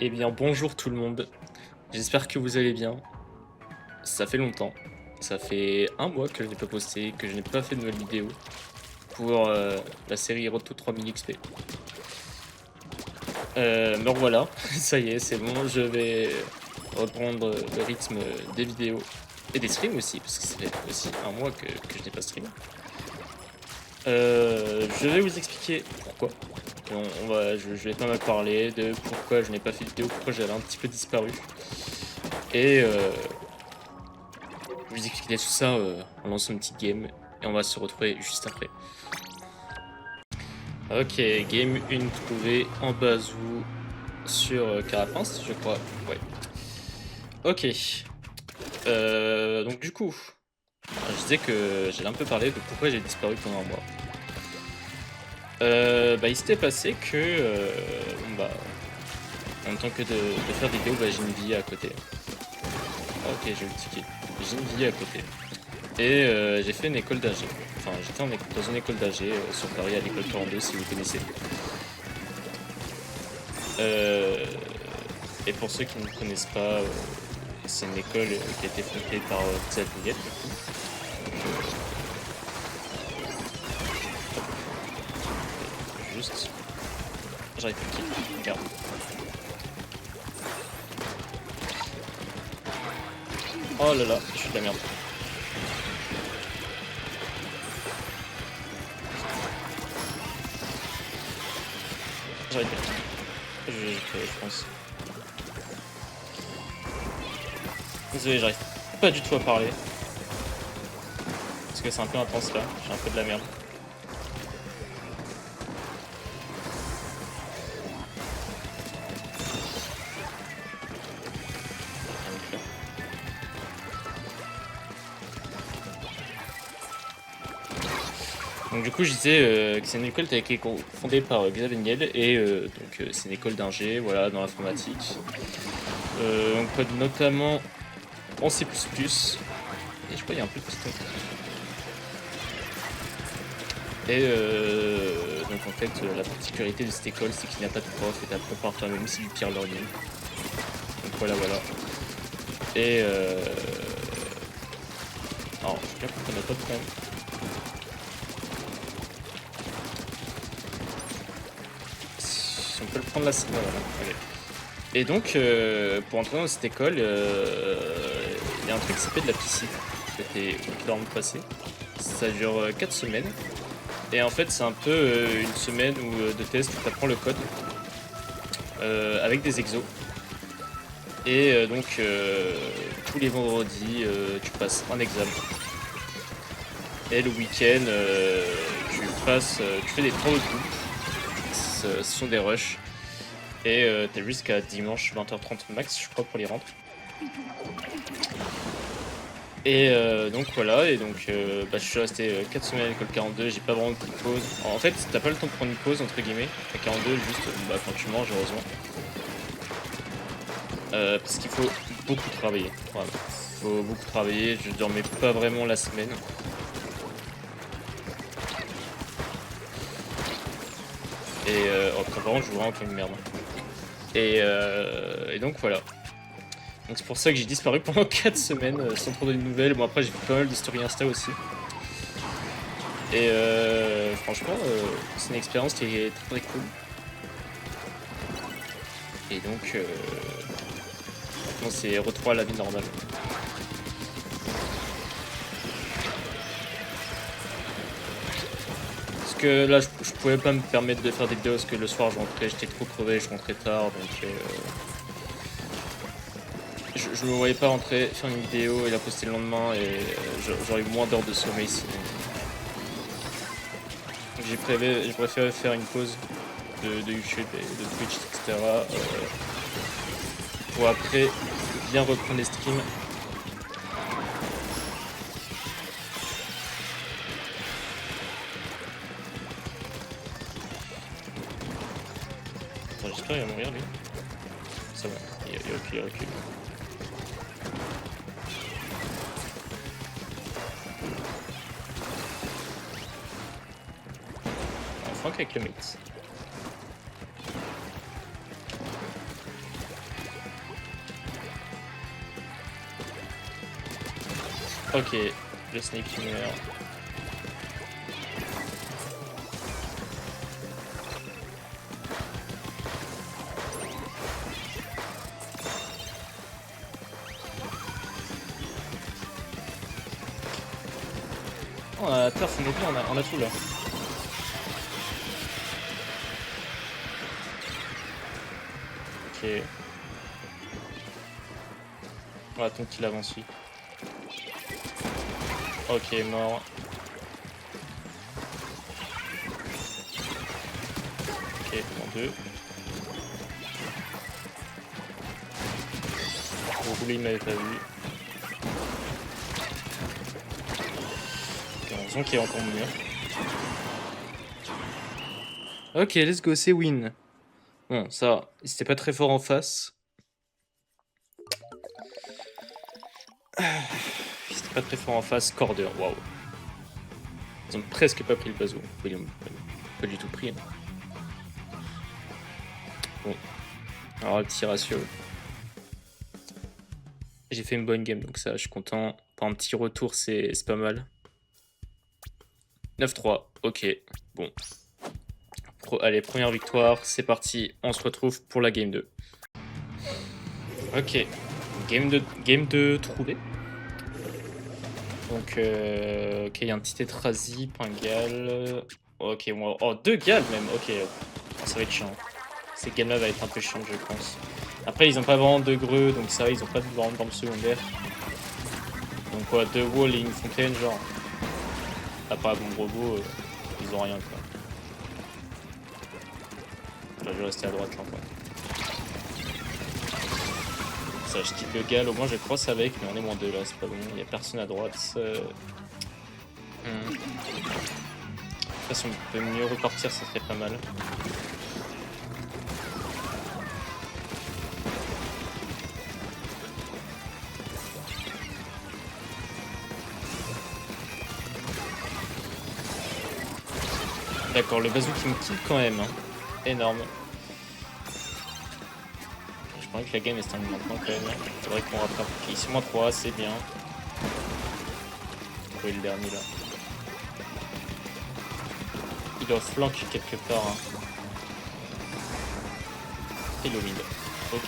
Eh bien bonjour tout le monde, j'espère que vous allez bien. Ça fait longtemps, ça fait un mois que je n'ai pas posté, que je n'ai pas fait de nouvelle vidéo pour la série Road to 3000 XP. Me revoilà, ça y est, c'est bon, je vais reprendre le rythme des vidéos et des streams aussi, parce que ça fait aussi un mois que je n'ai pas stream. Je vais vous expliquer pourquoi. Je vais pas mal parler de pourquoi je n'ai pas fait de vidéo, pourquoi j'avais un petit peu disparu. Et je vous expliquer tout ça en lançant une petite game et on va se retrouver juste après. Ok, game 1 trouvée en bazou sur Carapace, je crois. Ouais. Ok. Donc du coup, je disais que j'allais un peu parler de pourquoi j'ai disparu pendant un mois. Il s'était passé que, en même temps que de faire des vidéos, j'ai une vie à côté. Ok, j'ai eu le ticket. J'ai une vie à côté. Et j'ai fait une école d'AG. Enfin, j'étais dans une école d'AG sur Paris, à l'école 42, si vous connaissez. Et pour ceux qui ne connaissent pas, c'est une école qui a été fondée par Xavier. Juste. J'arrive plus qui. Regarde. Oh là là, je suis de la merde. J'arrive plus. Je pense. Désolé, j'arrive pas du tout à parler. Parce que c'est un peu intense là, j'ai un peu de la merde. Donc du coup je disais que c'est une école qui a été fondée par Xavier Niel et c'est une école d'ingé, voilà, dans l'informatique. On code notamment en C++. Et je crois qu'il y a un peu de Python. Et donc en fait la particularité de cette école c'est qu'il n'y a pas de prof et t'apprends par toi-même, c'est du peer learning. Donc voilà. Et alors j'espère qu'on n'a pas de problème. On peut le prendre là, voilà. Okay. Et donc, pour entrer dans cette école, il y a un truc qui s'appelle de la piscine, qui était obligatoirement passé. Ça dure 4 semaines. Et en fait, c'est un peu une semaine de test où tu apprends le code avec des exos. Et tous les vendredis, tu passes un examen. Et le week-end, tu fais des travaux de groupe. Ce sont des rushs. Et t'as jusqu'à dimanche 20h30 max, je crois, pour les rendre. Et donc voilà, et donc je suis resté 4 semaines à l'école 42, j'ai pas vraiment pris de pause. En fait, t'as pas le temps de prendre une pause, entre guillemets, à 42, juste quand tu manges, heureusement. Parce qu'il faut beaucoup travailler, voilà. Faut beaucoup travailler, je dormais pas vraiment la semaine. Et par contre, je joue vraiment comme une merde. Et donc voilà. Donc c'est pour ça que j'ai disparu pendant 4 semaines sans trop de nouvelles. Bon après j'ai fait pas mal de story Insta aussi. Et franchement c'est une expérience qui est très très cool. Et donc maintenant c'est retour à la vie normale. Parce que là je pouvais pas me permettre de faire des vidéos parce que le soir je rentrais, j'étais trop crevé, je rentrais tard donc je me voyais pas rentrer, faire une vidéo et la poster le lendemain et j'aurais eu moins d'heures de sommeil sinon. Donc j'ai préféré faire une pause de YouTube et de Twitch, etc. Pour après bien reprendre les streams. J'espère qu'il va mourir lui. Ça va, il recule. Franck avec le mate. Ok, le Snake qui meurt. Oh, on a la turf, on est bien, on a tout là. Ok. On va attendre qu'il avance lui. Ok, mort. Ok, en deux. Au rouler, il m'avait pas vu. Ok, on sent qu'il est encore mieux. Ok, let's go, c'est win. Bon, ça, c'était pas très fort en face. C'était pas très fort en face. Corder, waouh. Ils ont presque pas pris le bazo. Ils l'ont pas du tout pris. Hein. Bon, alors le petit ratio. J'ai fait une bonne game, donc ça, je suis content. Pour un petit retour, c'est pas mal. 9-3, ok. Bon. Allez, première victoire, c'est parti. On se retrouve pour la game 2. Ok. Game 2 trouvée. Donc, ok, il y a un petit Tetrasi, pas un Gal. Ok, bon, oh, 2 Gal même, ok. Oh, ça va être chiant. Ces games là va être un peu chiant, je pense. Après, ils ont pas vraiment de greux, donc ça va, ils ont pas de vraiment dans le secondaire. Donc, quoi, 2 walls et une fontaine, genre. À part mon robot, ils ont rien, quoi. Là, je vais rester à droite, là, quoi. Ça, je quitte le Gal, au moins je cross avec, mais on est moins 2 là, c'est pas bon. Il y a personne à droite. De toute façon, on peut mieux repartir, ça serait pas mal. D'accord, le bazou qui me kill quand même. Hein. Énorme. Je croyais que la game est terminée maintenant quand même. Faudrait qu'on rattrape. Ok, ici moins 3, c'est bien. Où est le dernier là? Il doit flank quelque part. Hein. Et le mid. Ok.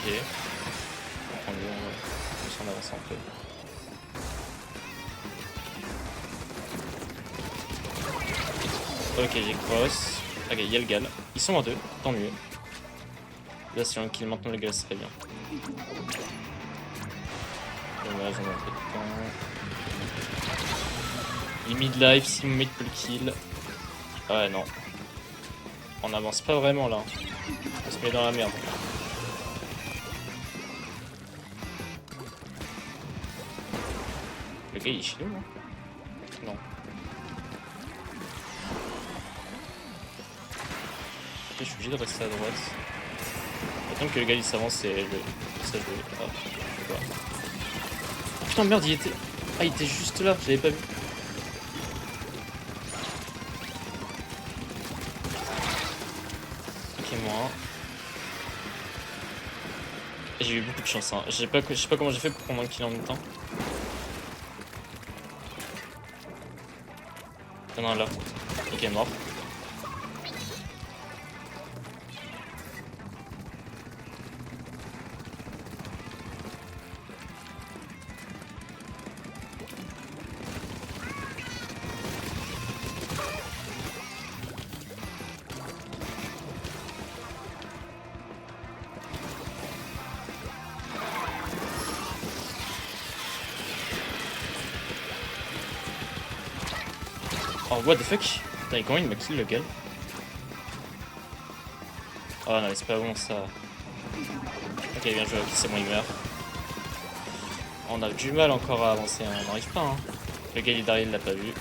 On va s'en avancer un peu. Ok, j'ai cross. Ok, il y a le gal. Ils sont en 2, tant mieux. Là, si on kill maintenant le gal, ce serait bien. Dommage, on a un peu de temps. Il mid-life, si mon mid peut le kill. Ouais, non. On avance pas vraiment là. On se met dans la merde. Le gars il est chez nous, hein? Non. Ok, je suis obligé de rester à droite. Attends que le gars il s'avance et ça je vais. Ah, je vois. Putain, merde, il était. Ah, il était juste là, je l'avais pas vu. Ok, moi. J'ai eu beaucoup de chance, hein. Je sais pas comment j'ai fait pour prendre un kill en même temps. Il y en a un là. Ok, mort. Oh, what the fuck? Putain, comment il m'a kill le gars? Oh non, mais c'est pas bon ça. Ok, bien joué, ok, c'est bon, il meurt. On a du mal encore à avancer, hein. On n'arrive pas. Hein. Le gars il est derrière, il l'a pas vu.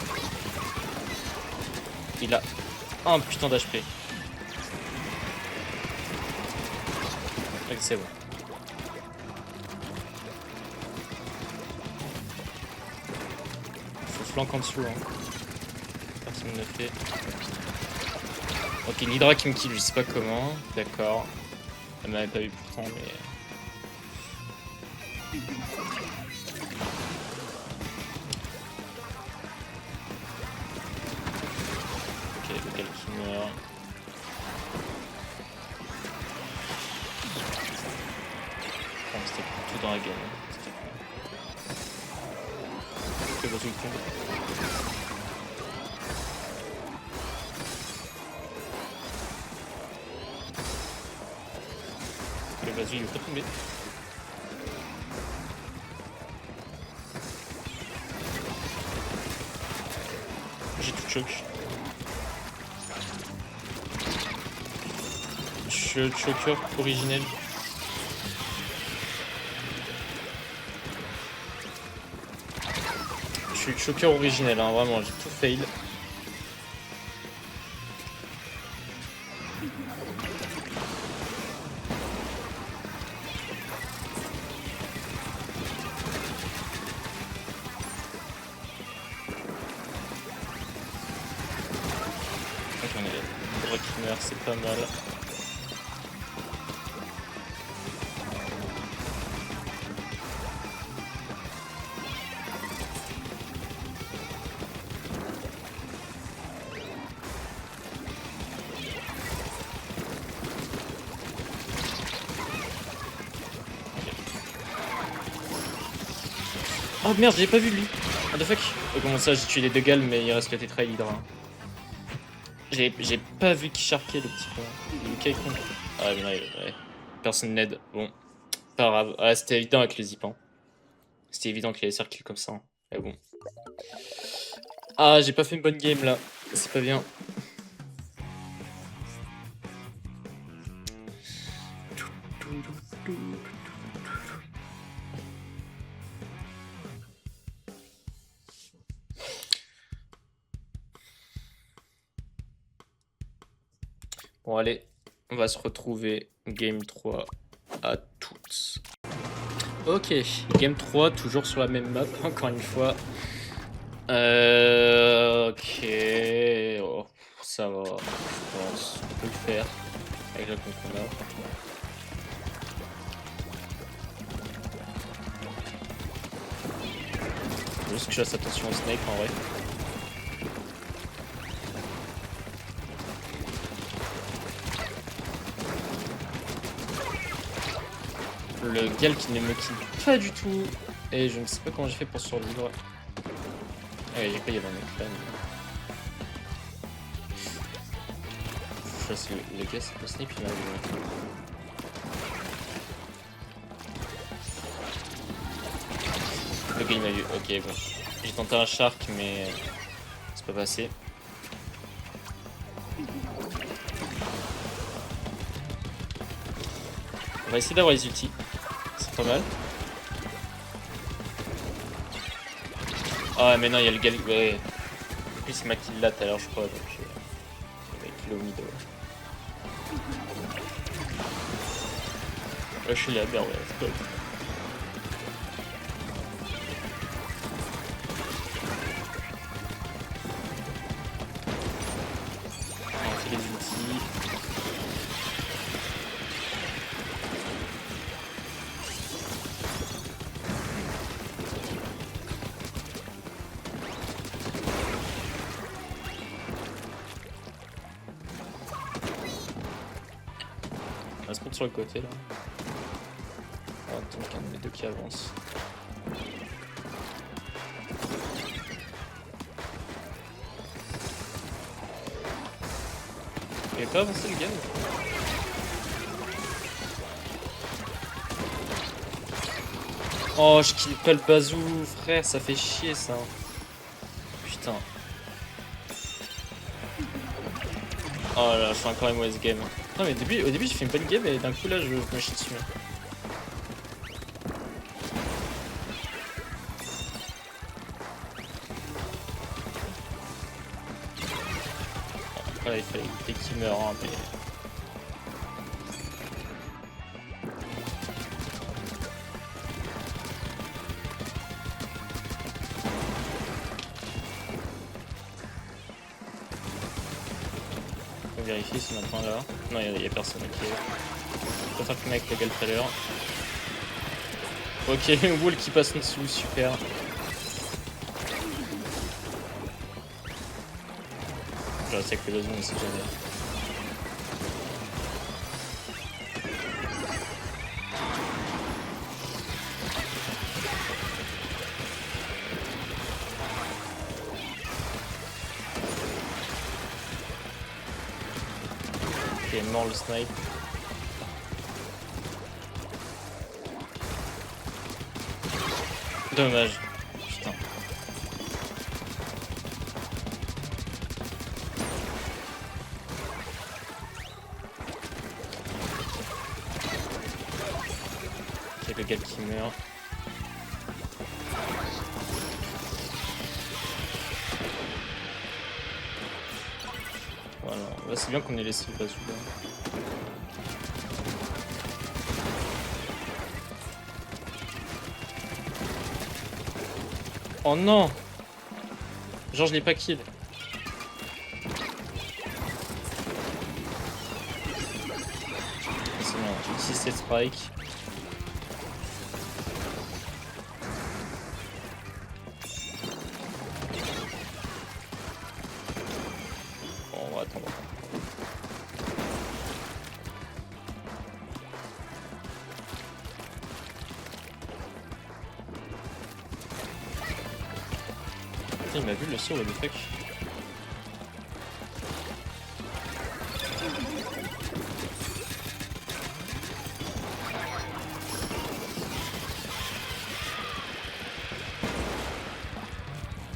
Il a un putain d'HP. Ok, c'est bon. Faut flank en dessous. Hein. Personne ne le fait. Ok, une Hydra qui me kill, je sais pas comment. D'accord. Elle m'avait pas vu pourtant, mais. Gal qui meurt. Oh, c'était tout dans la gueule. Ok, vas-y, il tombe. Ok, vas-y, il est pas tombé. J'ai tout choc. Je suis le choker originel. Je suis le choker originel, hein, vraiment, j'ai tout fail. Ok, on est droit qui meurt, c'est pas mal. Oh merde, j'ai pas vu lui. What the fuck? Comment ça, j'ai tué les deux gals, mais il reste le Tetra et l'Hydra. J'ai pas vu qui charquait le petit point. Il est con. Ah mais ouais. Personne n'aide. Bon, pas grave. Ah, c'était évident avec les zippants. C'était évident qu'il allait circuler comme ça. Mais bon. Ah, j'ai pas fait une bonne game là. C'est pas bien. Bon allez, on va se retrouver game 3 à toutes. Ok, game 3, toujours sur la même map, encore une fois. Ok, oh, ça va, je pense, on peut le faire avec la con qu'on a, franchement. Faut juste que je fasse attention au snake en vrai. Le gal qui ne me kill pas du tout. Et je ne sais pas comment j'ai fait pour survivre. Ah ouais, j'ai cru qu'il y avait un mec là. Je chasse le gars, c'est le snipe, il m'a vu. Le gars il m'a vu, ok bon. J'ai tenté un shark mais c'est pas passé. On va essayer d'avoir les ultis. C'est pas mal. Ah mais non, il y a le gal. Ouais. En plus il m'a kill là tout à l'heure je crois. Donc il m'a kill au mid. Ouais, je suis là, bien ouais, c'est pas ouf. On fait les ultis. On va se mettre sur le côté là. On va attendre qu'un des deux qui avance. Il est pas avancé le game. Oh, je kill pas le bazou, frère, ça fait chier ça. Putain. Oh là, je fais encore une mauvaise game. Non mais au début j'ai fait une bonne game et d'un coup là je me chie dessus. Voilà, il fallait éviter qu'il meure, hein, mais... On va vérifier si maintenant là... Non, il y a personne, ok. Je peux faire comme avec le gal tout à l'heure. Ok, Wool qui passe en dessous, super. Je reste avec le besoin, on sait jamais. Ok, mort le snipe. Dommage. Putain. Ok, le gars qui meurt. Voilà, bah, c'est bien qu'on ait laissé le bazooka. Oh non! Genre je l'ai pas kill. C'est bien, j'utilise cette strike. Bon, on va attendre. Il m'a vu le saut, le fuck.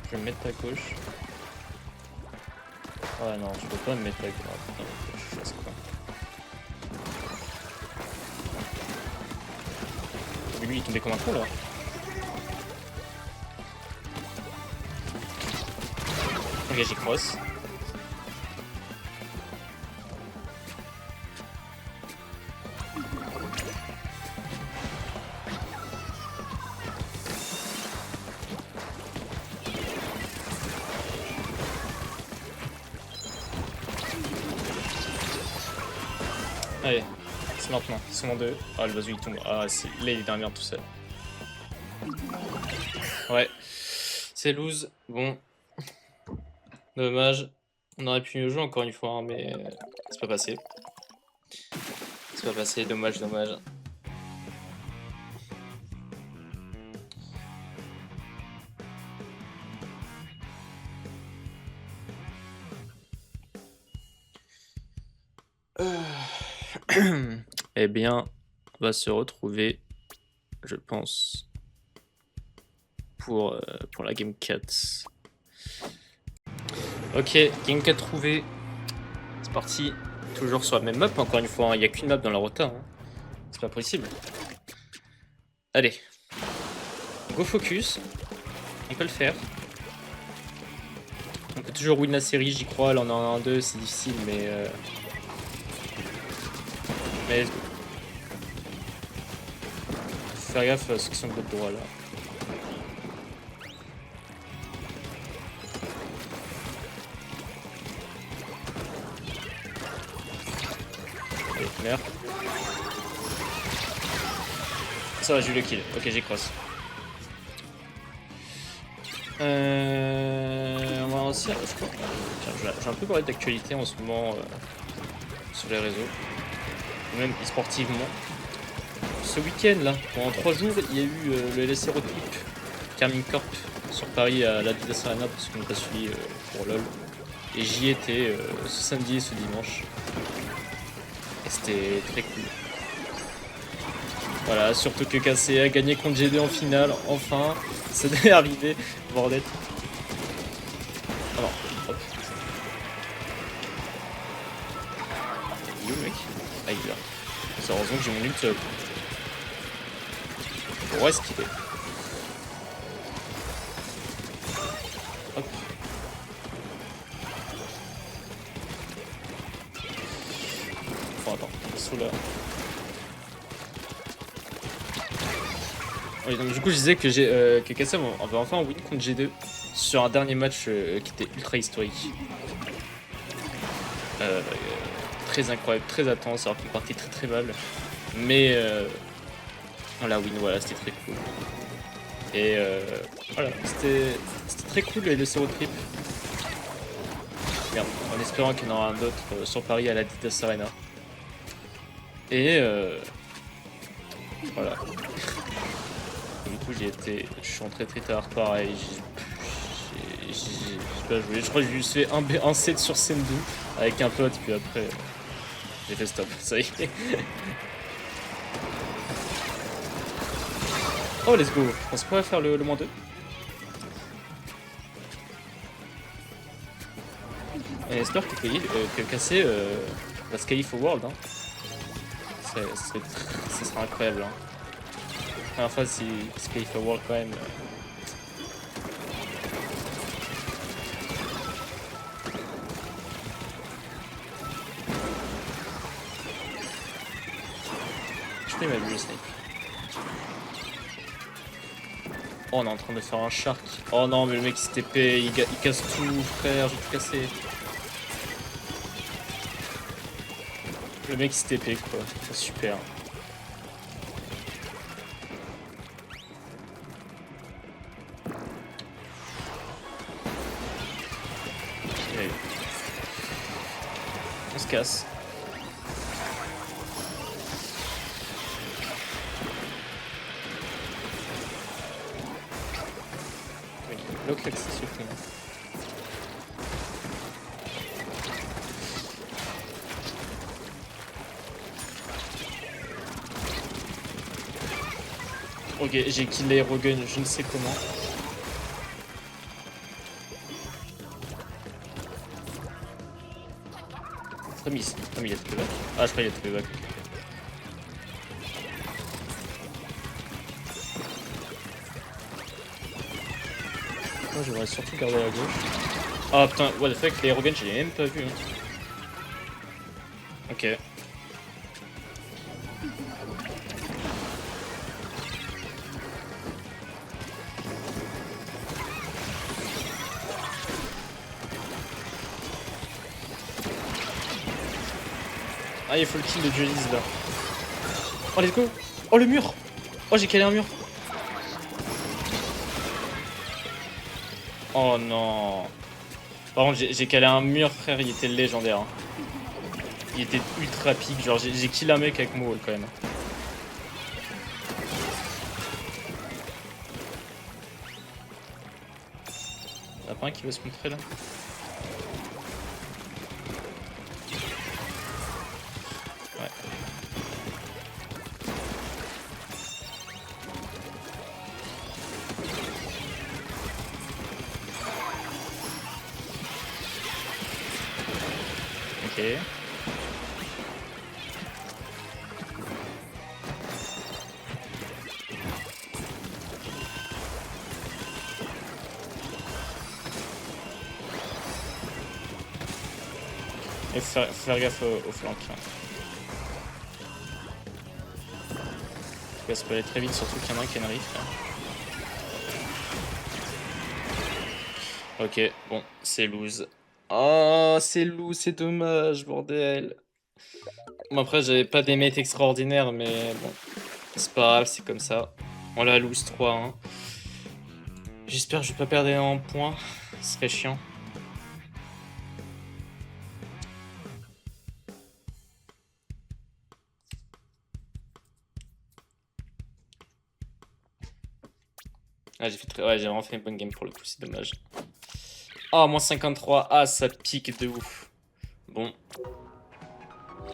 Je vais me mettre à gauche. Ouais non, je peux pas me mettre à gauche. Putain, je fasse quoi. Mais lui il est tombé comme un con là. Ok, j'y cross. Allez, c'est maintenant, ils sont en deux. Ah, le bazou il tombe. Ah, là il est dans la merde tout seul. Ouais, c'est lose. Bon, dommage. On aurait pu mieux jouer encore une fois, hein, mais c'est pas passé. C'est pas passé, dommage, dommage. Eh bien, on va se retrouver, je pense, pour la game 4. Ok, game 4 trouvée. C'est parti. Toujours sur la même map, encore une fois. Il n'y a qu'une map dans la rota. Hein. C'est pas possible. Allez. Go focus. On peut le faire. On peut toujours win la série, j'y crois. Là, on en a 1-2, c'est difficile, mais... Mais let's go. Faut faire gaffe à ceux qui sont de l'autre droit, là. Allez, merde. Ça va, j'ai eu le kill. Ok, j'ai cross. On va aussi, je crois. Tiens, j'ai un peu parlé d'actualité en ce moment sur les réseaux, même sportivement. Ce week-end là, pendant 3 jours, il y a eu le LSC Road Trip Carmine Corp sur Paris à l'Adidas Arena parce qu'on n'a pas suivi pour LOL. Et j'y étais ce samedi et ce dimanche. Et c'était très cool. Voilà, surtout que KC a gagné contre G2 en finale, enfin, ça devait arriver, bordel. Alors, hop. Il est où le mec? Ah, il est là. C'est heureusement que j'ai mon ult. Où est-ce qu'il est? Hop. Bon, attends, sous là. Oui, donc du coup je disais que que KC avait enfin un win contre G2 sur un dernier match qui était ultra historique. Très incroyable, très intense, alors qu'il partait très très mal. Mais on l'a win, voilà, c'était très cool. Et voilà, c'était très cool le Zero Trip. merde, en espérant qu'il y en aura un autre sur Paris à la Adidas Arena. Et voilà. Du coup je suis entré très tard pareil, j'ai pas joué, je crois que j'ai juste fait un set sur Sendu avec un pote, puis après j'ai fait stop, ça y est. Oh let's go, je pense pas faire le -2. Et j'espère que Cassé va se qualifier au World, hein. Ça sera incroyable, hein. La première fois s'il se qualifie au World quand même. Je crois qu'il m'a vu le snipe. Oh, on est en train de faire un shark. Oh non, mais le mec il se TP, il casse tout, frère, j'ai tout cassé. Le mec il se TP quoi, super. Allez. On se casse. Oui, bloque l'accès supprimé. Ok, j'ai kill l'aérogun, je ne sais comment. Comme il a trouvé back. Ah, je crois qu'il a trouvé back. Moi, j'aimerais surtout garder la gauche. Ah putain, what the fuck, l'aérogun, je l'ai même pas vu. Hein. Ok. Ah, il faut le kill de Julius là. Oh, let's go. Oh, le mur. Oh, j'ai calé un mur. Oh non. Par contre, j'ai calé un mur, frère, il était légendaire. Hein. Il était ultra pique. Genre, j'ai kill un mec avec mon wall quand même. Y'en a pas un qui veut se montrer là? Ouais. Ok. Et faut faire gaffe au flanc. Hein. Ça peut aller très vite, surtout qu'il y en a un qui a une riff. Ok, bon, c'est lose. Oh, c'est lose, c'est dommage, bordel. Bon, après, j'avais pas des mates extraordinaires, mais bon, c'est pas grave, c'est comme ça. On la lose 3-1. J'espère que je vais pas perdre en points, ce serait chiant. Ah, ouais, j'ai vraiment fait une bonne game pour le coup, c'est dommage. Ah, moins 53, ah, ça pique de ouf. Bon.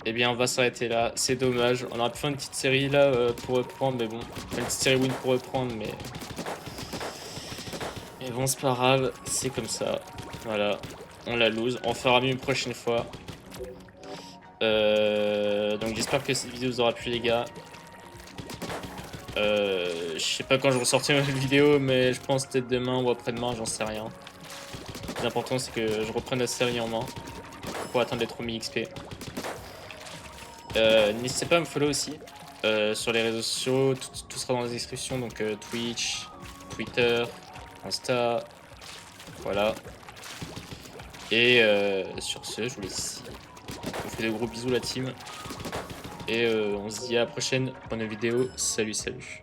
Eh bien, on va s'arrêter là, c'est dommage. On aurait pu faire une petite série là pour reprendre, mais bon. Une petite série win pour reprendre, mais... Mais bon, c'est pas grave, c'est comme ça. Voilà, on la lose. On fera mieux une prochaine fois. Donc j'espère que cette vidéo vous aura plu, les gars. Je sais pas quand je ressortirai ma vidéo, mais je pense peut-être demain ou après-demain, j'en sais rien. L'important c'est que je reprenne la série en main pour atteindre les 3000 XP. N'hésitez pas à me follow aussi sur les réseaux sociaux, tout sera dans la description, donc Twitch, Twitter, Insta, voilà. Et sur ce, je vous laisse ici. Je vous fais de gros bisous la team. Et on se dit à la prochaine pour une vidéo. Salut, salut.